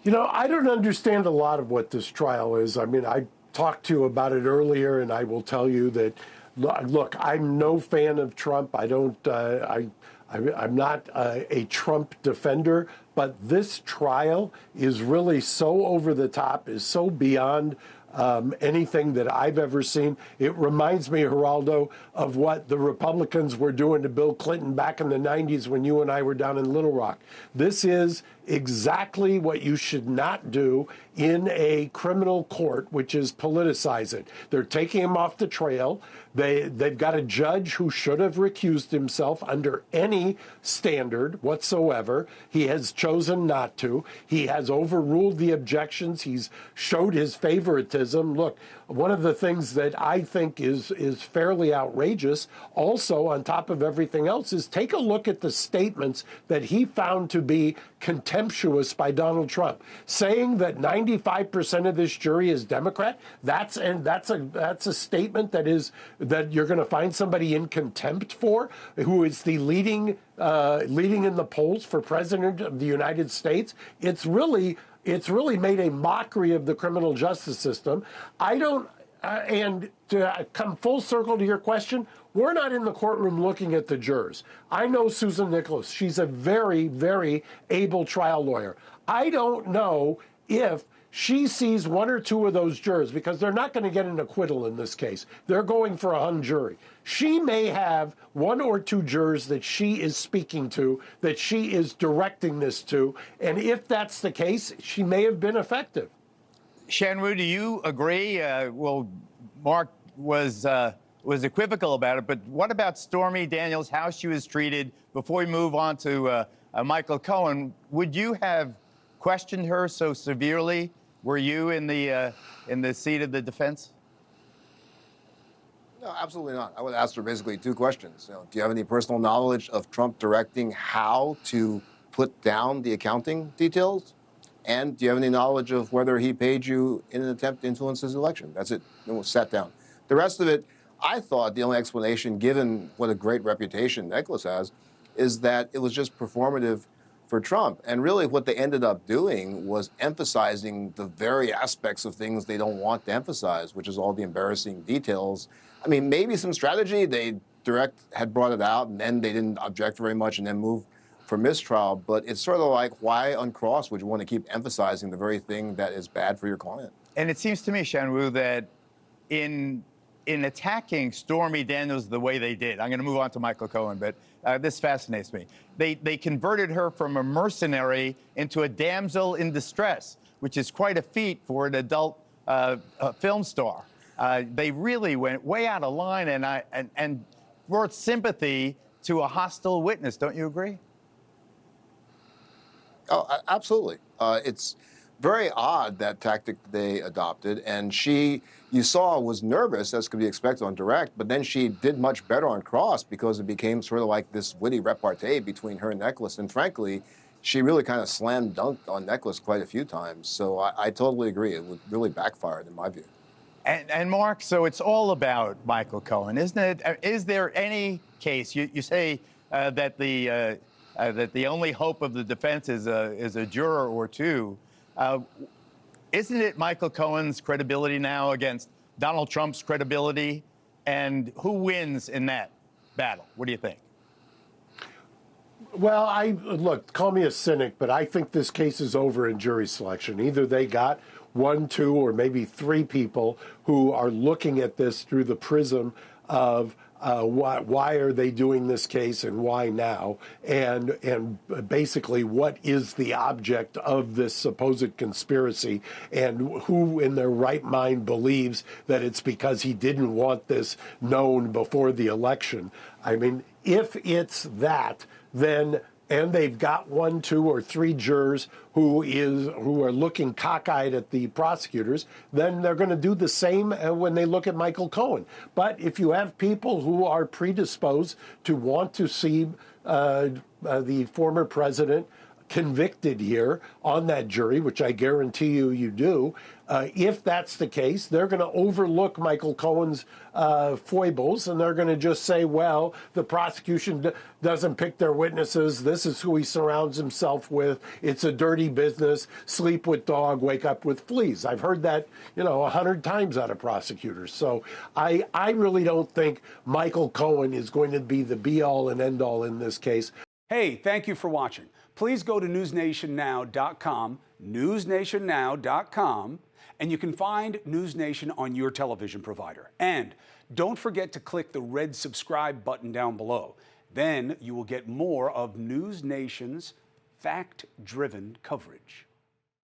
You know, I don't understand a lot of what this trial is. I mean, I talked to you about it earlier, and I will tell you that, look, I'm no fan of Trump. I don't, I'm not a Trump defender, but this trial is really so over the top, is so beyond anything that I've ever seen. It reminds me, Geraldo, of what the Republicans were doing to Bill Clinton back in the 90s when you and I were down in Little Rock. This is exactly what you should not do in a criminal court, which is politicize it. They're taking him off the trail. They've got a judge who should have recused himself under any standard whatsoever. He has chosen not to. He has overruled the objections. He's showed his favoritism. Look, one of the things that I think is fairly outrageous, also on top of everything else, is take a look at the statements that he found to be contemptuous by Donald Trump, saying that 95% of this jury is Democrat. That's a statement that you're going to find somebody in contempt for, who is the leading in the polls for president of the United States. It's really made a mockery of the criminal justice system. And to come full circle to your question, we're not in the courtroom looking at the jurors. I know Susan Nicholas. She's a very, very able trial lawyer. I don't know if she sees one or two of those jurors, because they're not going to get an acquittal in this case. They're going for a hung jury. She may have one or two jurors that she is speaking to, that she is directing this to, and if that's the case, she may have been effective. Shan Wu, do you agree? Well, Mark was equivocal about it, but what about Stormy Daniels, how she was treated? Before we move on to Michael Cohen, would you have questioned her so severely? Were you in the seat of the defense? No, absolutely not. I would ask her basically two questions. Do you have any personal knowledge of Trump directing how to put down the accounting details? And do you have any knowledge of whether he paid you in an attempt to influence his election? That's it. Then we'll sat down. The rest of it, I thought the only explanation, given what a great reputation Nicholas has, is that it was just performative for Trump. And really what they ended up doing was emphasizing the very aspects of things they don't want to emphasize, which is all the embarrassing details. I mean, maybe some strategy. Direct had brought it out, and then they didn't object very much and then moved for mistrial. But it's sort of like, why on cross would you want to keep emphasizing the very thing that is bad for your client? And it seems to me, Shan Wu, that in attacking Stormy Daniels the way they did, I'm going to move on to Michael Cohen, but this fascinates me. They converted her from a mercenary into a damsel in distress, which is quite a feat for an adult film star. They really went way out of line and brought sympathy to a hostile witness. Don't you agree? Oh, absolutely. It's very odd, that tactic they adopted. And she, you saw, was nervous, as could be expected on direct, but then she did much better on cross because it became sort of like this witty repartee between her and Nicholas. And frankly, she really kind of slam dunked on Nicholas quite a few times. So I totally agree. It would really backfired, in my view. And Mark, so it's all about Michael Cohen, isn't it? Is there any case, you say that the only hope of the defense is a juror or two. Isn't it Michael Cohen's credibility now against Donald Trump's credibility? And who wins in that battle? What do you think? Well, look, call me a cynic, but I think this case is over in jury selection. Either they got one, two, or maybe three people who are looking at this through the prism of why are they doing this case and why now, and basically what is the object of this supposed conspiracy, and who in their right mind believes that it's because he didn't want this known before the election. I mean, if it's that, then, and they've got one, two, or three jurors who are looking cockeyed at the prosecutors, then they're going to do the same when they look at Michael Cohen. But if you have people who are predisposed to want to see the former president convicted here on that jury, which I guarantee you do, if that's the case, they're going to overlook Michael Cohen's foibles, and they're going to just say, well, the prosecution doesn't pick their witnesses. This is who he surrounds himself with. It's a dirty business. Sleep with dog, wake up with fleas. I've heard that, 100 times out of prosecutors. So I really don't think Michael Cohen is going to be the be-all and end-all in this case. Hey, thank you for watching. Please go to newsnationnow.com, newsnationnow.com, and you can find News Nation on your television provider. And don't forget to click the red subscribe button down below. Then you will get more of News Nation's fact-driven coverage.